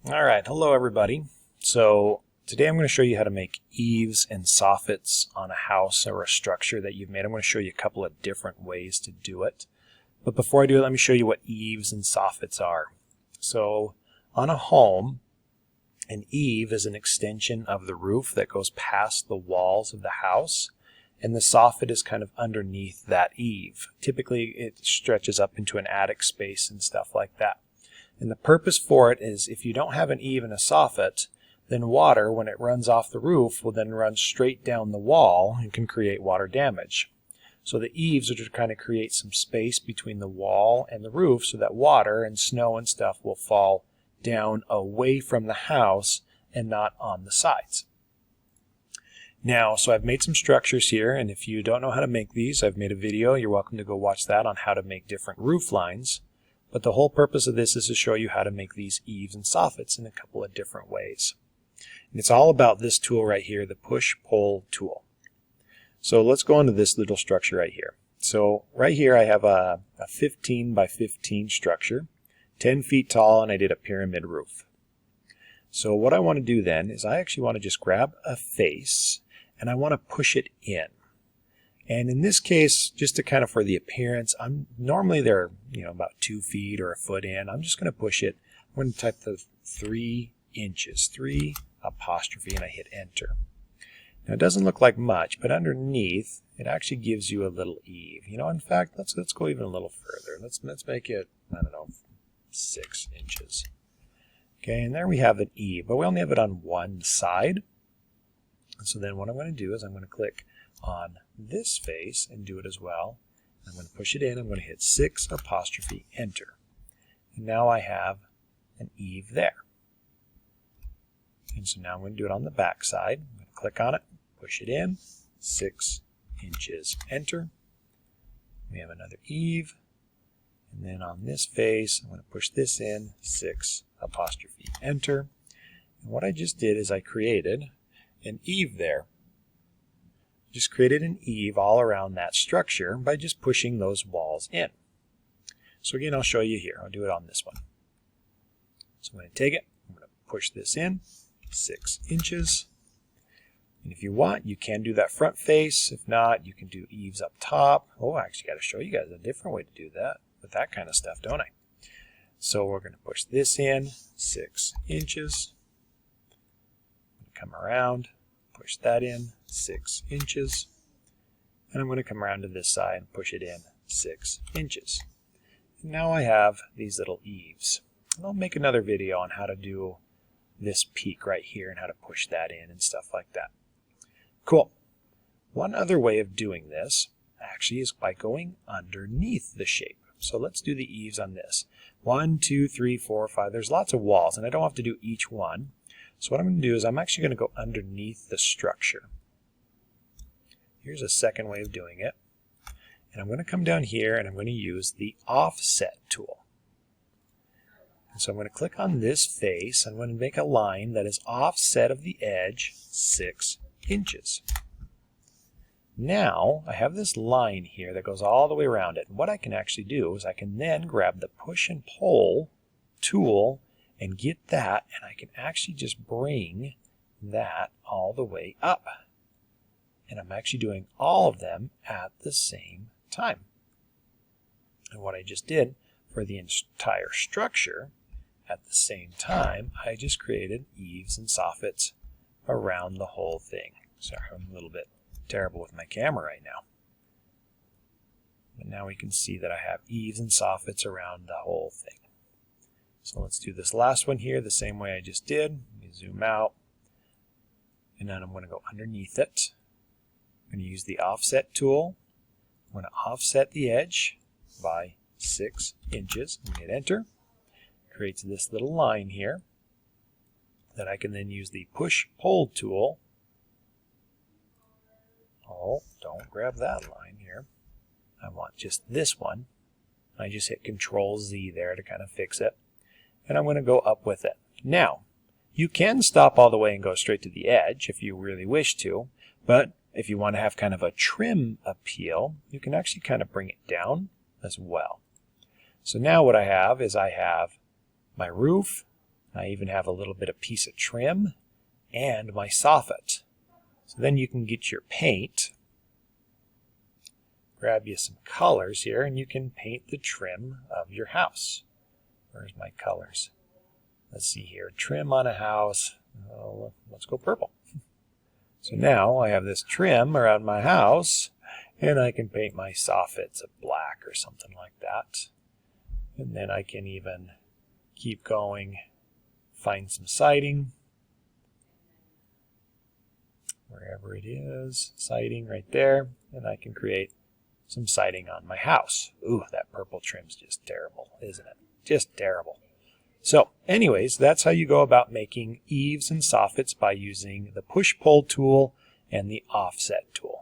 Alright, hello everybody. So today I'm going to show you how to make eaves and soffits on a house or a structure that you've made. I'm going to show you a couple of different ways to do it. But before I do it, let me show you what eaves and soffits are. So on a home, an eave is an extension of the roof that goes past the walls of the house, and the soffit is kind of underneath that eave. Typically it stretches up into an attic space and stuff like that. And the purpose for it is if you don't have an eave and a soffit, then water, when it runs off the roof, will then run straight down the wall and can create water damage. So the eaves are to kind of create some space between the wall and the roof so that water and snow and stuff will fall down away from the house and not on the sides. Now, so I've made some structures here, and if you don't know how to make these, I've made a video. You're welcome to go watch that on how to make different roof lines. But the whole purpose of this is to show you how to make these eaves and soffits in a couple of different ways. And it's all about this tool right here, the push-pull tool. So let's go into this little structure right here. So right here I have a 15 by 15 structure, 10 feet tall, and I did a pyramid roof. So what I want to do then is I actually want to just grab a face and I want to push it in. And in this case, just to kind of for the appearance, normally they're about 2 feet or a foot in. I'm just going to push it. I'm going to type the 3 inches, 3 apostrophe, and I hit enter. Now it doesn't look like much, but underneath it actually gives you a little eave. In fact, let's go even a little further. Let's make it, I don't know, 6 inches. Okay, and there we have an eave, but we only have it on one side. And so then what I'm going to do is I'm going to click on this face and do it as well. I'm going to push it in. I'm going to hit 6 apostrophe enter. And now I have an eave there. And so now I'm going to do it on the back side. I'm going to click on it, push it in, 6 inches enter. We have another eave. And then on this face, I'm going to push this in, 6 apostrophe enter. And what I just did is I created an eave there. Just created an eave all around that structure by just pushing those walls in. So again, I'll show you here. I'll do it on this one. So I'm going to take it, I'm going to push this in, 6 inches. And if you want, you can do that front face. If not, you can do eaves up top. Oh, I actually got to show you guys a different way to do that with that kind of stuff, don't I? So we're going to push this in, 6 inches. Come around, push that in, 6 inches. And I'm going to come around to this side and push it in 6 inches. And now I have these little eaves. And I'll make another video on how to do this peak right here and how to push that in and stuff like that. Cool. One other way of doing this actually is by going underneath the shape. So let's do the eaves on this. 1, 2, 3, 4, 5. There's lots of walls, and I don't have to do each one. So what I'm going to do is I'm actually going to go underneath the structure. Here's a second way of doing it. And I'm going to come down here and I'm going to use the offset tool. And so I'm going to click on this face. I'm going to make a line that is offset of the edge 6 inches. Now I have this line here that goes all the way around it. And what I can actually do is I can then grab the push and pull tool and get that, and I can actually just bring that all the way up. And I'm actually doing all of them at the same time. And what I just did for the entire structure, at the same time, I just created eaves and soffits around the whole thing. Sorry, I'm a little bit terrible with my camera right now. But now we can see that I have eaves and soffits around the whole thing. So let's do this last one here the same way I just did. Let me zoom out. And then I'm going to go underneath it. I'm going to use the offset tool. I'm going to offset the edge by 6 inches. I'm going to hit enter. It creates this little line here that I can then use the push-pull tool. Oh, don't grab that line here. I want just this one. I just hit Control-Z there to kind of fix it. And I'm going to go up with it. Now, you can stop all the way and go straight to the edge if you really wish to, but if you want to have kind of a trim appeal, you can actually kind of bring it down as well. So now what I have is I have my roof, I even have a little bit of piece of trim and my soffit. So then you can get your paint, grab you some colors here, and you can paint the trim of your house. Where's my colors? Let's see here, trim on a house. Oh, let's go purple. So now I have this trim around my house, and I can paint my soffits a black or something like that. And then I can even keep going, find some siding, wherever it is, siding right there, and I can create some siding on my house. Ooh, that purple trim's just terrible, isn't it? Just terrible. So anyways, that's how you go about making eaves and soffits by using the push-pull tool and the offset tool.